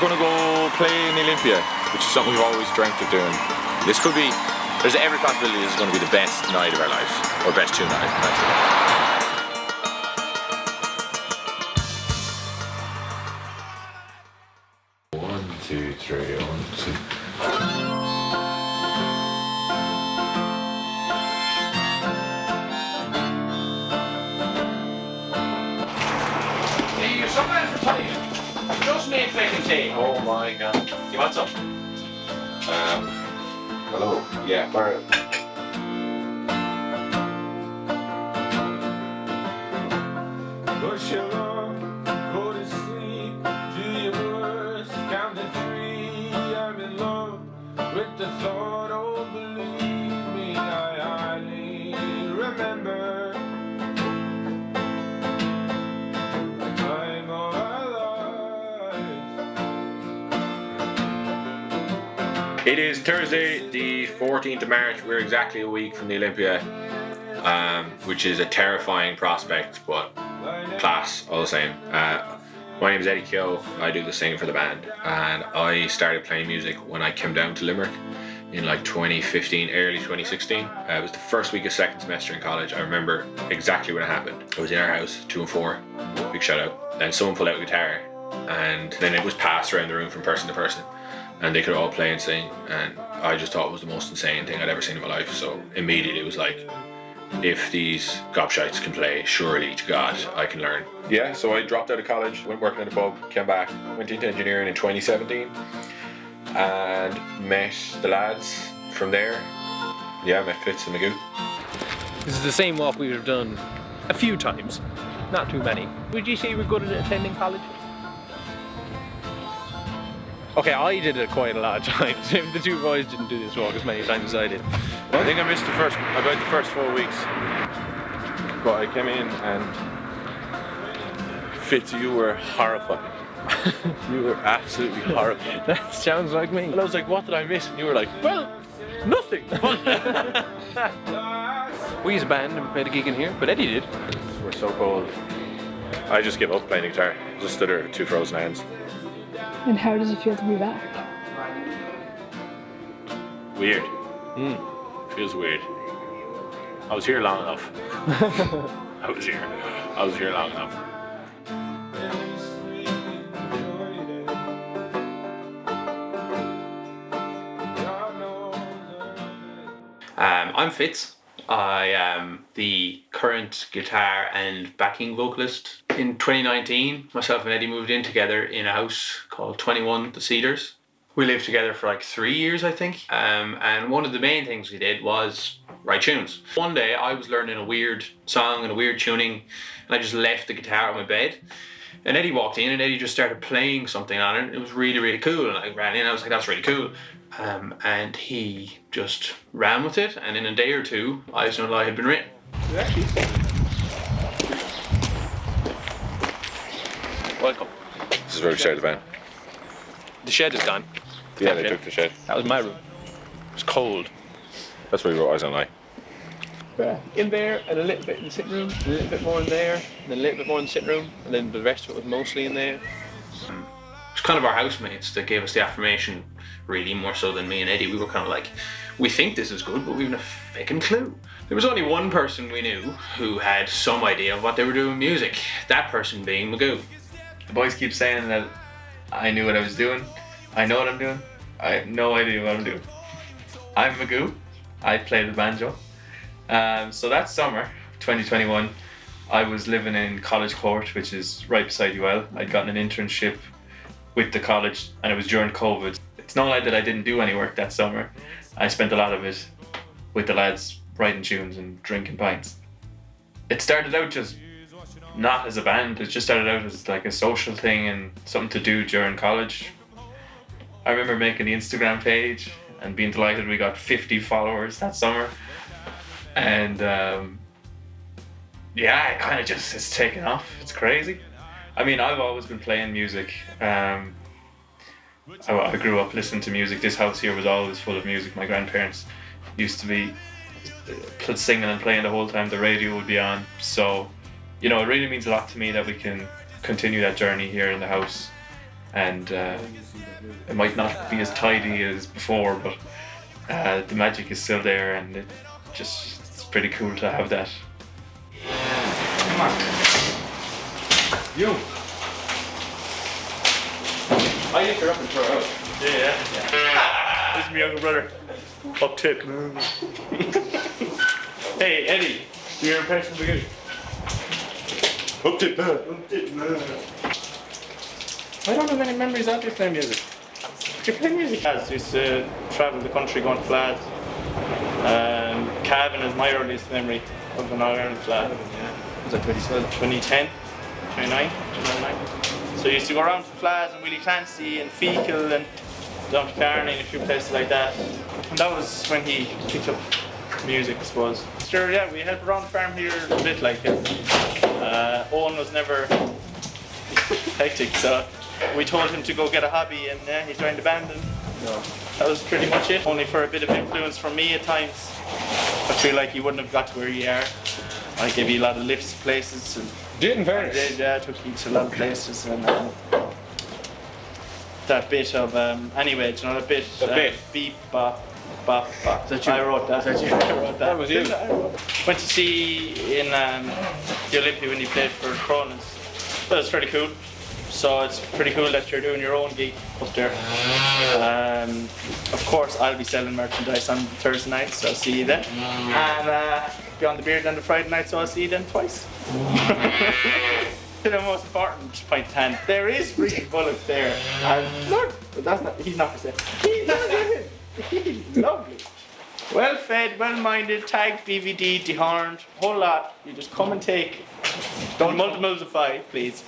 we're going to go play in Olympia, which is something we've always dreamt of doing. This could be, there's every possibility this is going to be the best night of our lives, or best two nights of our lives. 1, 2, 3, 1, 2. Just made flipping tea. Oh my god. You want some? Hello. Yeah, Parental. Push your on, go to sleep, do your worst, count to 3, I'm in love with the thought, oh believe me, I hardly remember the time of our lives. It is Thursday, the 14th of March. We're exactly a week from the Olympia, which is a terrifying prospect, but class all the same. My name is Eddie Keogh. I do the singing for the band, and I started playing music when I came down to Limerick in like 2015, early 2016. It was the first week of second semester in college. I remember exactly when it happened. I was in our house, 2 and 4, big shout out. Then someone pulled out a guitar, and then it was passed around the room from person to person, and they could all play and sing, and I just thought it was the most insane thing I'd ever seen in my life. So immediately it was like, if these gobshites can play, surely to God I can learn. Yeah, so I dropped out of college, went working at a pub, came back, went into engineering in 2017, and met the lads from there. Yeah, met Fitz and Magoo. This is the same walk we would have done a few times, not too many. Would you say you were good at attending college? Okay, I did it quite a lot of times. If the two boys didn't do this walk as many times as I did. I think I missed about the first 4 weeks. But I came in and Fitz, you were horrified. You were absolutely horrified. That sounds like me. And I was like, what did I miss? And you were like, well, nothing. We as a band made a gig in here, but Eddie did. We're so cold. I just give up playing the guitar. Just stood there with 2 frozen hands. And how does it feel to be back? Weird. Feels weird. I was here long enough. I was here long enough. I'm Fitz. I am the current guitar and backing vocalist. In 2019, myself and Eddie moved in together in a house called 21 The Cedars. We lived together for like 3 years, I think. And one of the main things we did was write tunes. One day I was learning a weird song and a weird tuning, and I just left the guitar on my bed. And Eddie walked in and Eddie just started playing something on it. It was really, really cool. And I ran in, I was like, that's really cool. And he just ran with it, and in a day or two, Eyes No Lie had been written. Welcome. This is where we started the band. The shed is gone. Yeah, they took the shed. That was my room. It was cold. That's where we wrote Eyes Don't Lie. In there, and a little bit in the sitting room, and a little bit more in there, and then a little bit more in the sitting room, and then the rest of it was mostly in there. It's kind of our housemates that gave us the affirmation, really, more so than me and Eddie. We were kind of like, we think this is good, but we haven't a fucking clue. There was only one person we knew who had some idea of what they were doing with music, that person being Magoo. The boys keep saying that I knew what I was doing. I know what I'm doing. I have no idea what I'm doing. I'm Magoo. I play the banjo. So that summer, 2021, I was living in College Court, which is right beside UL. I'd gotten an internship with the college, and it was during COVID. It's not like that I didn't do any work that summer. I spent a lot of it with the lads writing tunes and drinking pints. It started out just not as a band, it just started out as like a social thing and something to do during college. I remember making the Instagram page and being delighted we got 50 followers that summer. And yeah, it kind of just has taken off. It's crazy. I mean, I've always been playing music. I grew up listening to music. This house here was always full of music. My grandparents used to be singing and playing the whole time. The radio would be on. So, you know, it really means a lot to me that we can continue that journey here in the house. and it might not be as tidy as before, but the magic is still there, and it's pretty cool to have that. Come on. You. I lift her up and throw her out. Yeah. This is my younger brother. Up tip. Hey, Eddie, do your impression of the Up tip. I don't have any memories of you playing music. Do you play music? I used to travel the country going to flags. Cabin is my earliest memory of an All-Ireland flag. Was that 2010, 29. So I used to go around to flags and Willie Clancy and Fecal and Down Carney and a few places like that. And that was when he picked up music, I suppose. Sure, yeah, we helped around the farm here a bit like it. Owen was never hectic, so we told him to go get a hobby and he joined the band, and that was pretty much it. Only for a bit of influence from me at times. I feel like you wouldn't have got to where you are. I gave you a lot of lifts to places. And Didn't very. I took you to a lot of places, and that bit of anyway, you know, that bit. Beep bop bop bop. Is that you? I wrote that. Is that you? I wrote that. That was you. Went to see in the Olympia when he played for Cronin's. That was pretty cool. So it's pretty cool that you're doing your own gig up there. Of course, I'll be selling merchandise on Thursday night, so I'll see you then. And Beyond the Beard on the Friday night, so I'll see you then twice. The most important point to hand, there is free bullets there. And look, but that's not, he's not for sale. He's not giving. He's lovely. Well fed, well minded, tagged, BVD, dehorned, whole lot. You just come and take. Don't multiples of 5, please.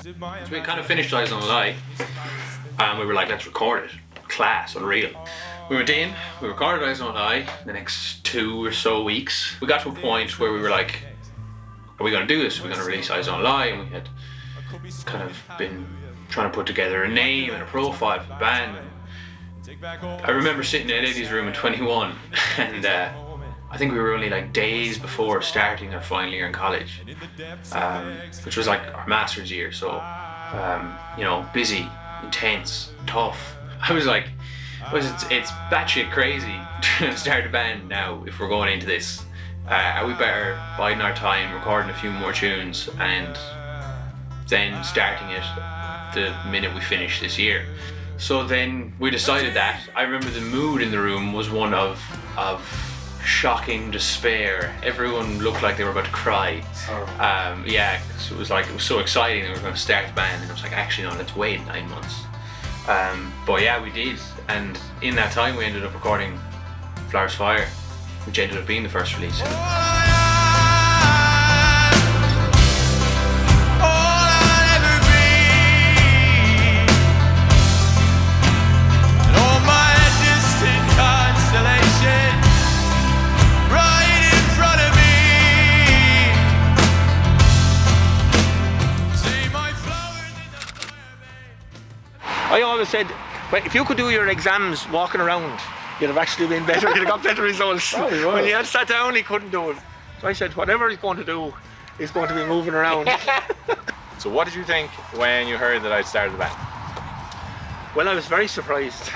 So we kind of finished Eyes on the Lie, and we were like, let's record it. Class, unreal. We went in, we recorded Eyes on the Lie the next 2 or so weeks. We got to a point where we were like, are we going to do this? Are we going to release Eyes on the Lie? And we had kind of been trying to put together a name and a profile for the band. And I remember sitting in Eddie's room in 21, and I think we were only like days before starting our final year in college, which was like our master's year. So, you know, busy, intense, tough. I was like, it's batshit crazy to start a band now if we're going into this. Are we better biding our time, recording a few more tunes, and then starting it the minute we finish this year? So then we decided that. I remember the mood in the room was one of shocking despair. Everyone looked like they were about to cry. Yeah, so it was so exciting that we were going to start the band, and it was like, actually no, let's wait 9 months. But yeah, we did, and in that time we ended up recording Flowers Fire, which ended up being the first release. I always said, well, if you could do your exams walking around, you'd have actually been better, you'd have got better results. When you had sat down, he couldn't do it. So I said, whatever he's going to do, he's going to be moving around. So what did you think when you heard that I started the band? Well, I was very surprised.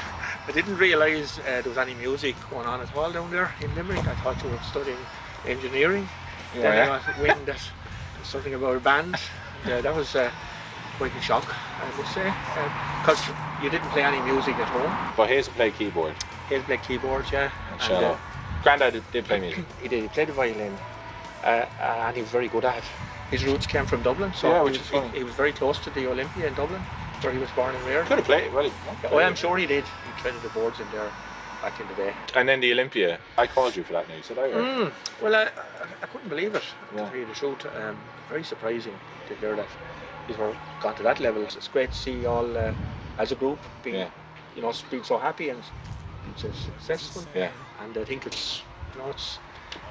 I didn't realise there was any music going on at all down there in Limerick. I thought you were studying engineering. Then I got wind that there was something about a band. And, that was quite a shock, I must say, because you didn't play any music at home. But Hayes played keyboard. Hayes played keyboard, yeah. And cello. Grandad did play music. He did. He played the violin, and he was very good at it. His roots came from Dublin, so yeah, which is funny. He was very close to the Olympia in Dublin, where he was born and reared. Could have played. Well, oh, I'm sure he did. He treaded the boards in there back in the day. And then the Olympia, I called you for that news, did I? Well, I couldn't believe it, yeah. To tell you the truth. Very surprising to hear that he's gone to that level. It's great to see all as a group being, you know, being so happy and so successful. Yeah. And I think it's, you know,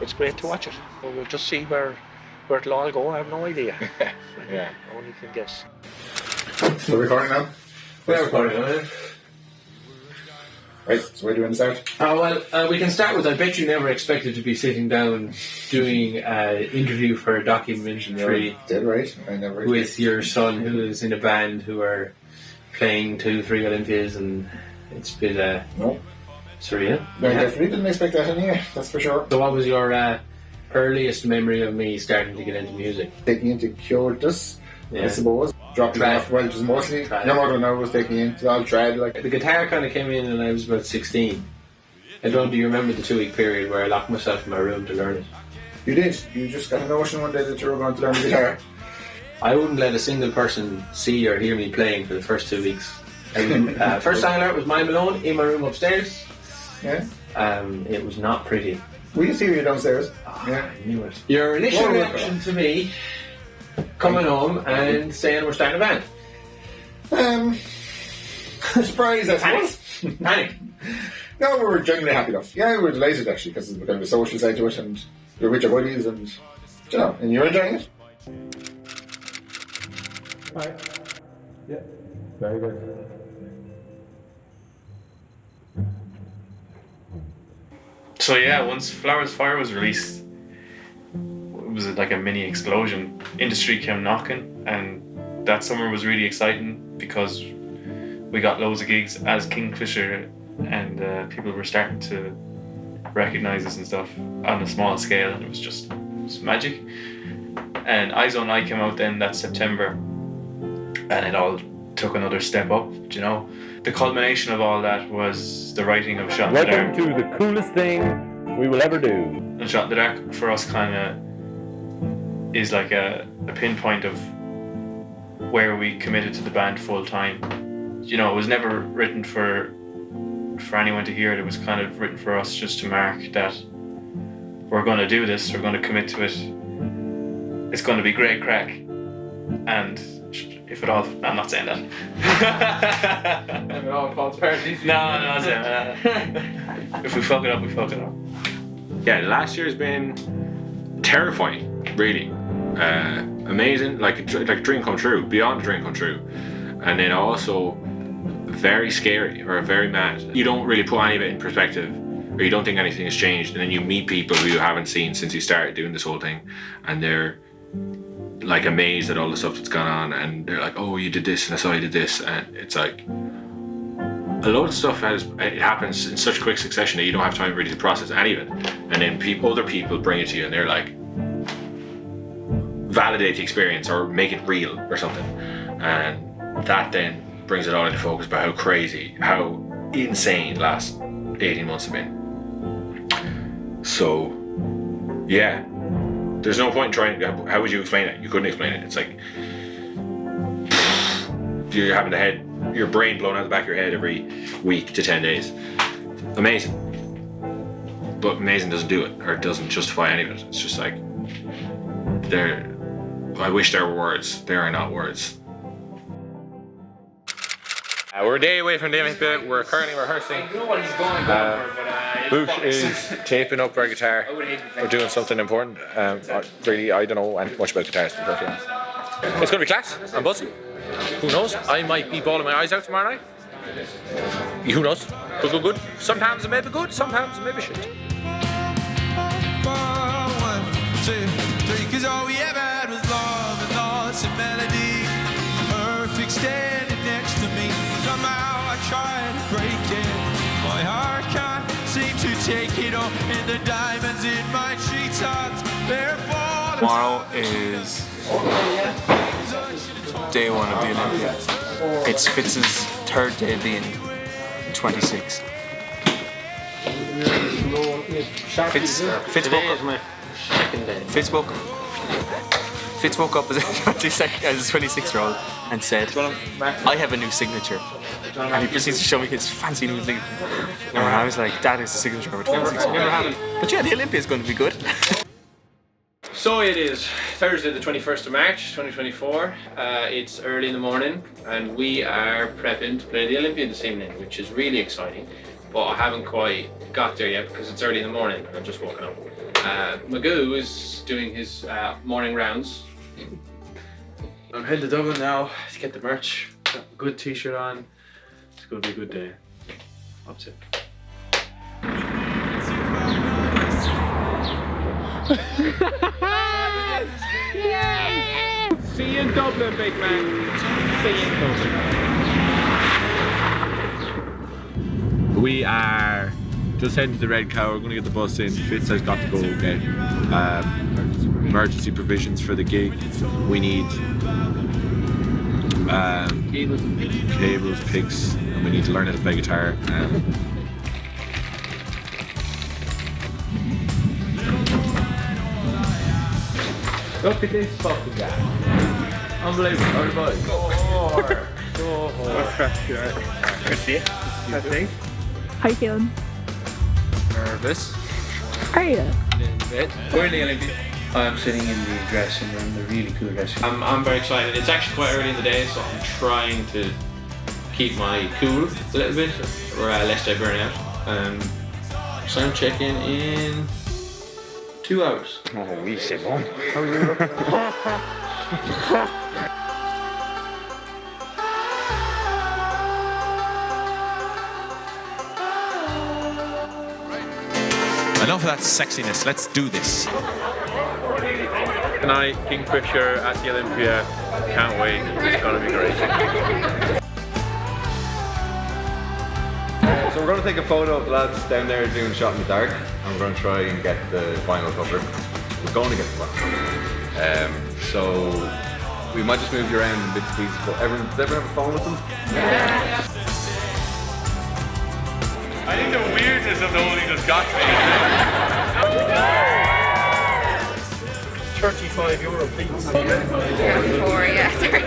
it's great to watch it. We'll just see where it'll all go. I have no idea. Yeah. Only can guess. We're recording now? We're recording now, yeah. Right, so where do you want to start? Well, we can start with, I bet you never expected to be sitting down doing an interview for a documentary Dead right. I never with your son who is in a band who are playing 2-3 Olympias, and it's been No. surreal. I definitely didn't expect that anyway, that's for sure. So what was your earliest memory of me starting to get into music? Taking into Curtis, Yeah. I suppose. Dropping Trad. off, well, it was mostly Trad. your mother and I was taking into all trad, like. The guitar kind of came in when I was about 16. I don't know, do you remember the 2-week period where I locked myself in my room to learn it? You did. You just got a notion one day that you were going to learn the guitar. I wouldn't let a single person see or hear me playing for the first 2 weeks. First time I learned was Mine Malone in my room upstairs. Yeah. It was not pretty. We can see you downstairs. Yeah. I knew it. Your initial Well, reaction to me coming home and saying we're starting a band? Surprise, I suppose. Panic. No, we were genuinely happy enough. Yeah, we were delighted actually because there's kind of a social side to it, and you're with your buddies, and you know, and you're enjoying it. Right. Yeah. Very good. So yeah, once Flowers Fire was released, it was like a mini explosion. Industry came knocking, and that summer was really exciting because we got loads of gigs as Kingfishr, and people were starting to recognise us and stuff on a small scale, and it was magic. And Eyes on Eye came out then that September, and it all took another step up, you know. The culmination of all that was the writing of Shot in the Dark. Welcome to the coolest thing we will ever do. And Shot in the Dark for us kind of is like a pinpoint of where we committed to the band full time. You know, it was never written for anyone to hear it. It was kind of written for us just to mark that we're going to do this, we're going to commit to it. It's going to be great crack. And if it all, I'm not saying that. If it all falls apart. No, I'm not saying that. If we fuck it up, we fuck it up. Yeah, last year's been terrifying, really. Amazing, like a dream come true, beyond a dream come true. And then also very scary or very mad. You don't really put any of it in perspective, or you don't think anything has changed, and then you meet people who you haven't seen since you started doing this whole thing, and they're like amazed at all the stuff that's gone on, and they're like, oh, you did this and I saw you did this, and it's like a lot of stuff happens in such quick succession that you don't have time really to process any of it, and then other people bring it to you and they're like, validate the experience or make it real or something, and that then brings it all into focus about how crazy, how insane the last 18 months have been. So yeah, there's no point in trying. How would you explain it? You couldn't explain it. It's like you're having your brain blown out the back of your head every week to 10 days. Amazing. But amazing doesn't do it, or it doesn't justify any of it. It's just like, I wish there were words. There are not words. We're a day away from the Olympia. We're currently rehearsing. Luke is taping up our guitar. We're doing something important. Really, I don't know much about guitars. It's going to be class. I'm buzzing. Who knows? I might be bawling my eyes out tomorrow night. Who knows? Good. Sometimes it may be good, sometimes it may be shit. 1, 2, 3, 'cause all we ever had was love and thoughts and melody. Perfect standing next to me. Somehow I tried to break it. My heart can't seem to take it all. And the diamonds in my treetops, they're falling. Tomorrow is day 1 of the Olympia. It's Fitz's 3rd day being 26. Fitz woke up as a 26-year-old and said, I have a new signature. And he proceeds to show me his fancy new signature. And I was like, that is the signature of a 26-year-old. But yeah, the Olympia is going to be good. So it is Thursday the 21st of March 2024. It's early in the morning and we are prepping to play the Olympia this evening, which is really exciting, but I haven't quite got there yet because it's early in the morning and I'm just woken up. Magoo is doing his morning rounds. I'm heading to Dublin now to get the merch. Got a good t-shirt on. It's going to be a good day. That's it. See you in Dublin, big man. See you in Dublin. We are just heading to the Red Cow. We're going to get the bus in. Fitz has got to go get emergency provisions for the gig. We need cables, picks, and we need to learn how to play guitar. Look at this fucking guy. Unbelievable, everybody. Go hard. Go hard. Good to see you. How you feeling? Nervous. Are you? We're in the Olympia. I'm sitting in the dressing room, the really cool dressing room. I'm very excited. It's actually quite early in the day, so I'm trying to keep my cool a little bit, or lest I burn out. Sound check-in in 2 hours. Oh, oui, c'est bon. Enough of that sexiness, let's do this. Tonight, Kingfishr at the Olympia. Can't wait, it's gonna be great. So we're going to take a photo of the lads down there doing Shot in the Dark, and we're going to try and get the vinyl cover. We're going to get the vinyl. So we might just move you around in bits and pieces, but does everyone have a phone with them? Yeah. I think the weirdness of the whole thing just got me. 35 euro, please. 34, yeah, sorry.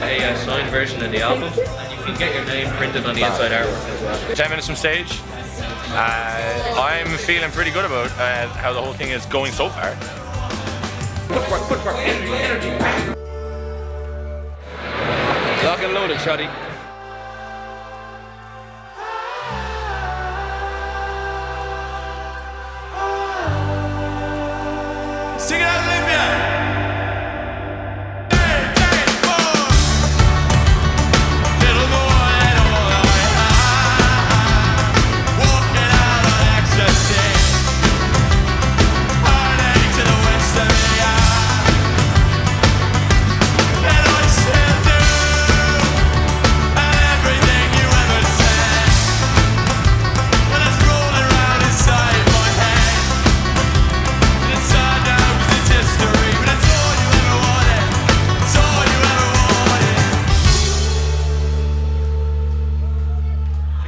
A signed version of the album, and you can get your name printed on the inside artwork as well. 10 minutes from stage. I'm feeling pretty good about how the whole thing is going so far. Footwork, energy. Lock and loaded, Shoddy. Sing it out, Olympia!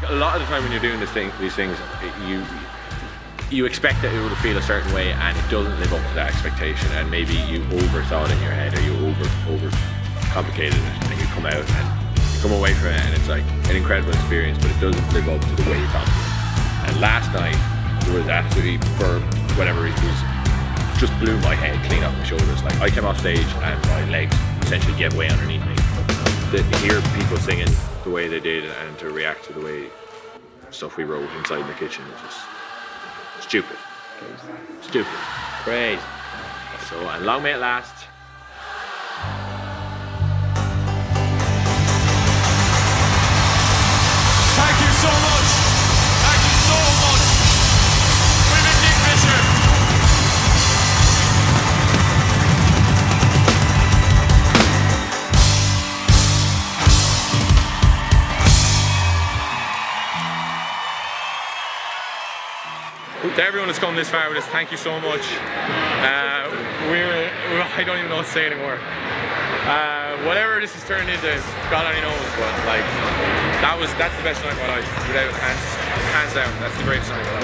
A lot of the time when you're doing these things, you expect that it will feel a certain way, and it doesn't live up to that expectation. And maybe you overthought in your head, or you over complicated it, and you come out and you come away from it, and it's like an incredible experience, but it doesn't live up to the way you thought it would. And last night it was absolutely, for whatever reason, it just blew my head clean off my shoulders. Like, I came off stage and my legs essentially gave way underneath me. To hear people singing the way they did and to react to the way stuff we wrote inside the kitchen is just stupid. Stupid. Great. So, and long may it last. Thank you so much. Thank you so much. We've been Kingfishr. To everyone that's come this far with us, thank you so much. I don't even know what to say anymore. Whatever this has turned into, God only knows, but like, that's the best night of my life, without hands down. That's the greatest night of my life.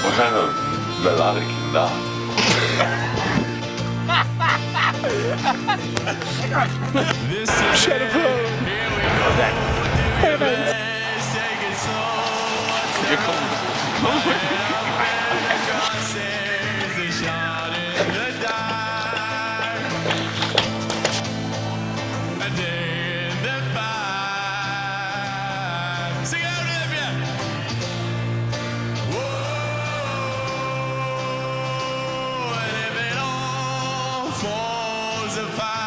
What kind of melodic is that? Shut up. You're coming. Falls apart.